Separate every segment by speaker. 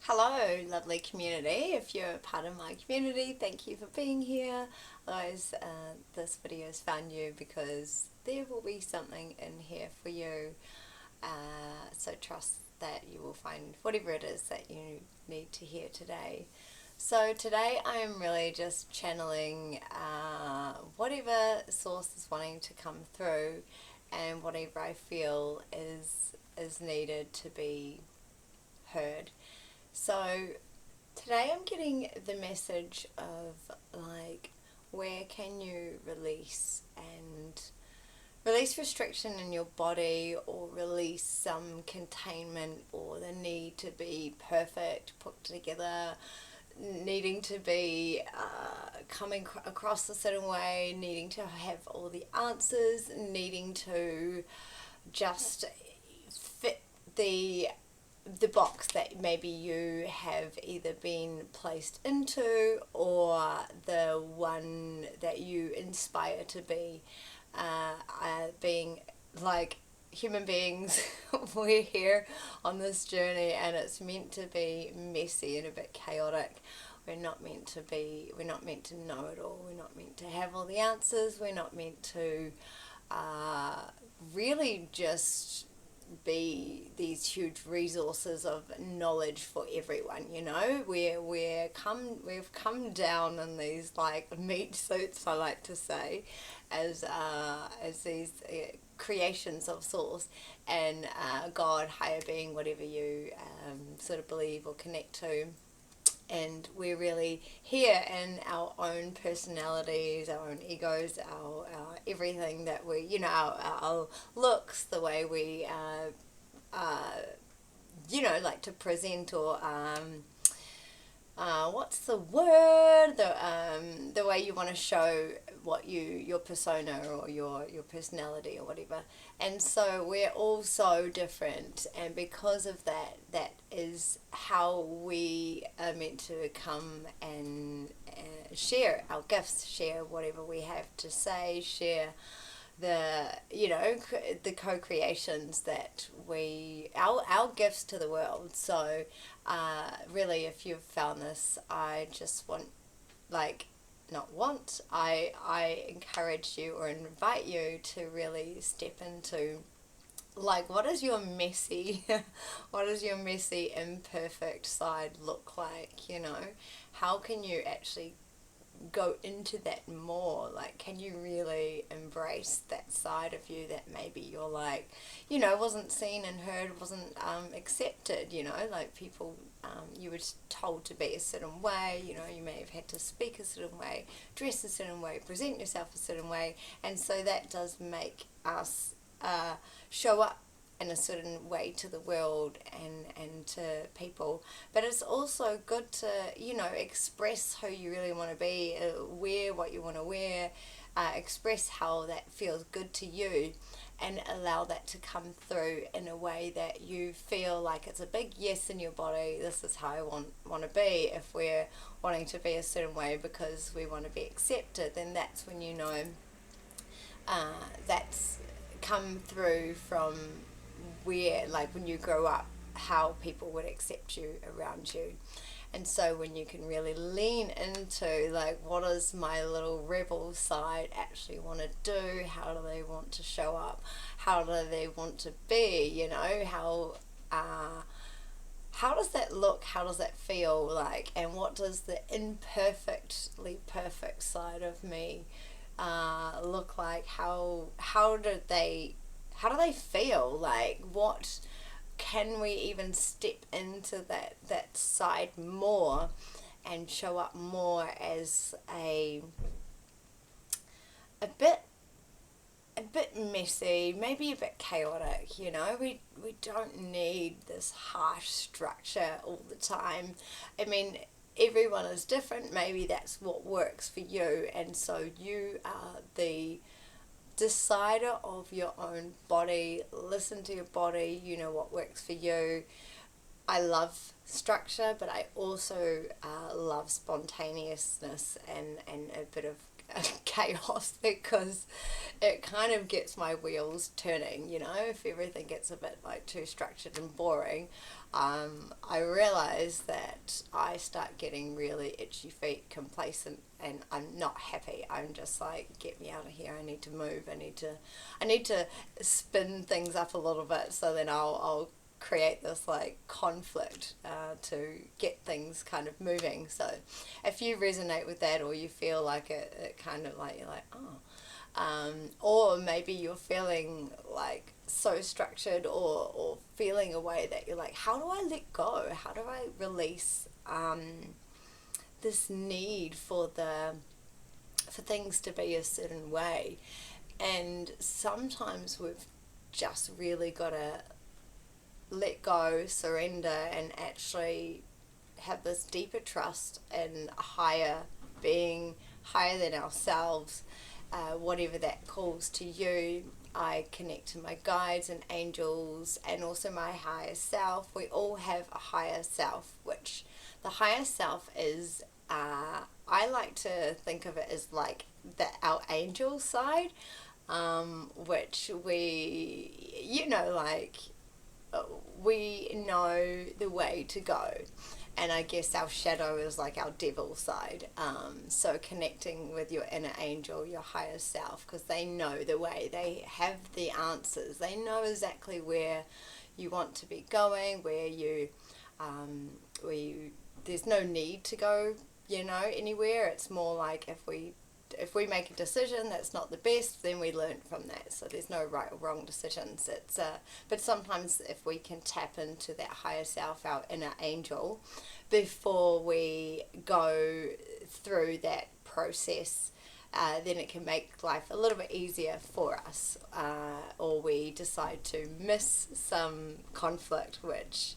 Speaker 1: Hello, lovely community. If you're part of my community, thank you for being here. Otherwise, this video has found you because there will be something in here for you. So trust that you will find whatever it is that you need to hear today. So today I am really just channeling whatever source is wanting to come through, and whatever I feel is needed to be heard. So today I'm getting the message of like, where can you release restriction in your body, or release some containment, or the need to be perfect, put together, needing to be coming across a certain way, needing to have all the answers, needing to just fit the box that maybe you have either been placed into, or the one that you inspire to be. Being like human beings, we're here on this journey and it's meant to be messy and a bit chaotic. We're not meant to know it all. We're not meant to have all the answers. We're not meant to really just be these huge resources of knowledge for everyone. We've come down in these like meat suits, I like to say, as these creations of source, and God, higher being, whatever you sort of believe or connect to. And we're really here in our own personalities, our own egos, our everything that we, our looks, the way we, like to present, or what's the word? The way you want to show your persona, or your personality, or whatever. And so we're all so different, and because of that, that is how we are meant to come and share our gifts, share whatever we have to say, share the co-creations that our gifts to the world. So really, if you've found this, I just want, like, not want, I encourage you or invite you to really step into, like, what does your messy what does your messy imperfect side look like? How can you actually go into that more? Like, can you really embrace that side of you that maybe you're like, wasn't seen and heard, wasn't accepted? Like, people, you were told to be a certain way. You may have had to speak a certain way, dress a certain way, present yourself a certain way, and so that does make us show up in a certain way to the world and to people. But it's also good to, express who you really want to be, wear what you want to wear, express how that feels good to you, and allow that to come through in a way that you feel like it's a big yes in your body. This is how I want to be. If we're wanting to be a certain way because we want to be accepted, then that's when that's come through from where, like, when you grow up, how people would accept you around you. And so when you can really lean into, like, what does my little rebel side actually want to do? How do they want to show up? How do they want to be? How does that look? How does that feel like? And what does the imperfectly perfect side of me look like? How do they feel? Like, what can we even step into that side more and show up more as a bit messy, maybe a bit chaotic. We don't need this harsh structure all the time. I mean, everyone is different. Maybe that's what works for you, and so you are the decider of your own body. Listen to your body. You know what works for you. I love structure, but I also love spontaneousness and a bit of chaos, because it kind of gets my wheels turning, if everything gets a bit like too structured and boring. I realize that I start getting really itchy feet, complacent, and I'm not happy. I'm just like, get me out of here. I need to move. I need to spin things up a little bit, so then I'll create this like conflict to get things kind of moving. So if you resonate with that, or you feel like it kind of like, you're like, or maybe you're feeling like so structured, or feeling a way that you're like, how do I let go? How do I release this need for things to be a certain way? And sometimes we've just really got to let go, surrender, and actually have this deeper trust in a higher being, higher than ourselves, whatever that calls to you. I connect to my guides and angels, and also my higher self. We all have a higher self, which the higher self is, I like to think of it as like our angel side, which we know the way to go. And I guess our shadow is like our devil side. So connecting with your inner angel, your higher self, because they know the way. They have the answers. They know exactly where you want to be going, there's no need to go, anywhere. It's more like if we make a decision that's not the best, then we learn from that. So there's no right or wrong decisions. But sometimes if we can tap into that higher self, our inner angel, before we go through that process, then it can make life a little bit easier for us. Or we decide to miss some conflict, which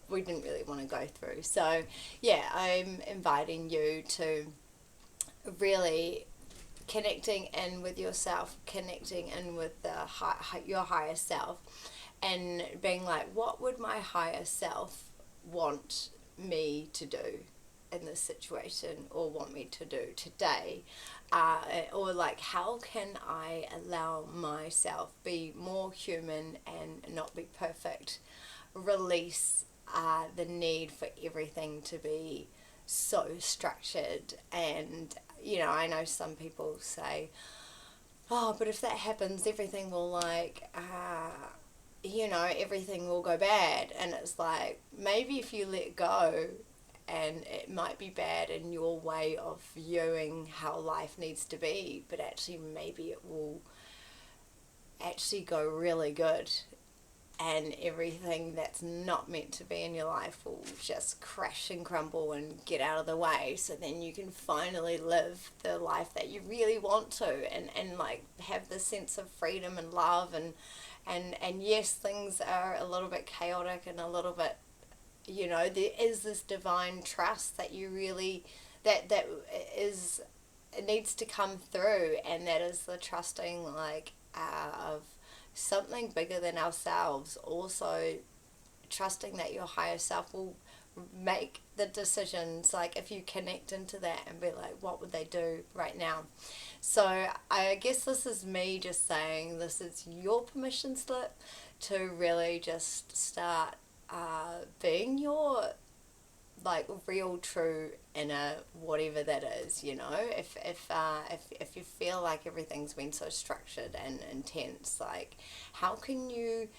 Speaker 1: we didn't really want to go through. So yeah, I'm inviting you to really connecting in with yourself, connecting in with your higher self, and being like, what would my higher self want me to do in this situation, or want me to do today, or like, how can I allow myself be more human and not be perfect, release the need for everything to be so structured. And I know some people say, oh, but if that happens, everything will everything will go bad. And it's like, maybe if you let go, and it might be bad in your way of viewing how life needs to be, but actually maybe it will actually go really good, and everything that's not meant to be in your life will just crash and crumble and get out of the way, so then you can finally live the life that you really want to, and like have this sense of freedom and love, and yes, things are a little bit chaotic and a little bit, there is this divine trust that you really, that is, it needs to come through, and that is the trusting of something bigger than ourselves. Also trusting that your higher self will make the decisions, like if you connect into that and be like, what would they do right now? So I guess this is me just saying, this is your permission slip to really just start being your like real true inner whatever that is. If you feel like everything's been so structured and intense, like how can you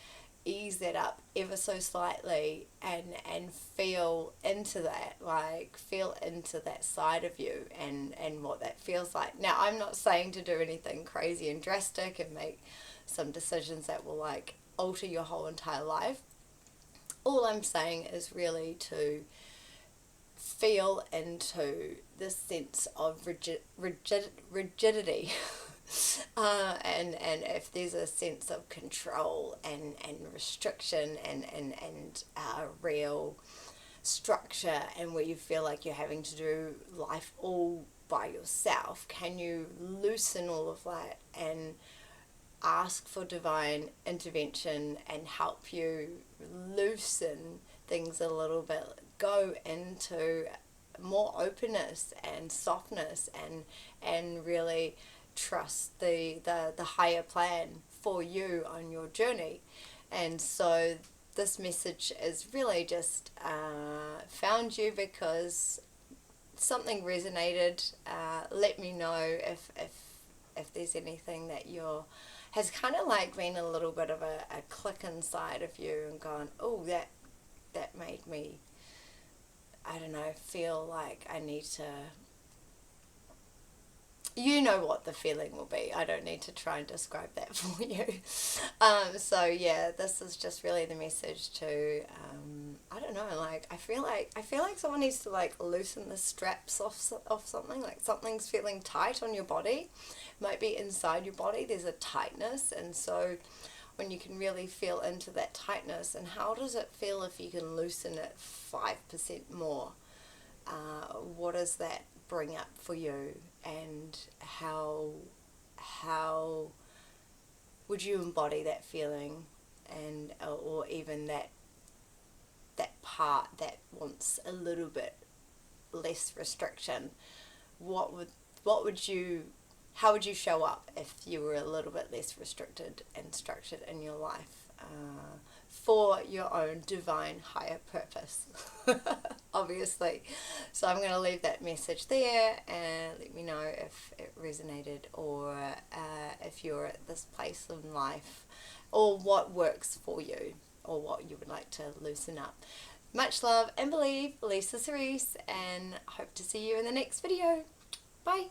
Speaker 1: ease that up ever so slightly, and feel into that side of you, and what that feels like. Now, I'm not saying to do anything crazy and drastic and make some decisions that will like alter your whole entire life. All I'm saying is really to feel into this sense of rigidity. And if there's a sense of control and restriction and real structure, and where you feel like you're having to do life all by yourself, can you loosen all of that and ask for divine intervention and help you loosen things a little bit, go into more openness and softness, and really trust the higher plan for you on your journey. And so this message is really just found you because something resonated. Let me know if there's anything that has kind of like been a little bit of a click inside of you and gone, oh, that made me, I don't know, feel like I need to. You know what the feeling will be. I don't need to try and describe that for you. So yeah, this is just really the message to, I don't know, like I feel like someone needs to like loosen the straps off something. Like something's feeling tight on your body. Might be inside your body. There's a tightness, and so when you can really feel into that tightness, and how does it feel if you can loosen it 5% more? What does that bring up for you, and how would you embody that feeling, and or even that part that wants a little bit less restriction? What would you how would you show up if you were a little bit less restricted and structured in your life, for your own divine higher purpose? Obviously. So I'm going to leave that message there, and let me know if it resonated, or if you're at this place in life, or what works for you, or what you would like to loosen up. Much love and believe, Lisa Cerise, and hope to see you in the next video. Bye.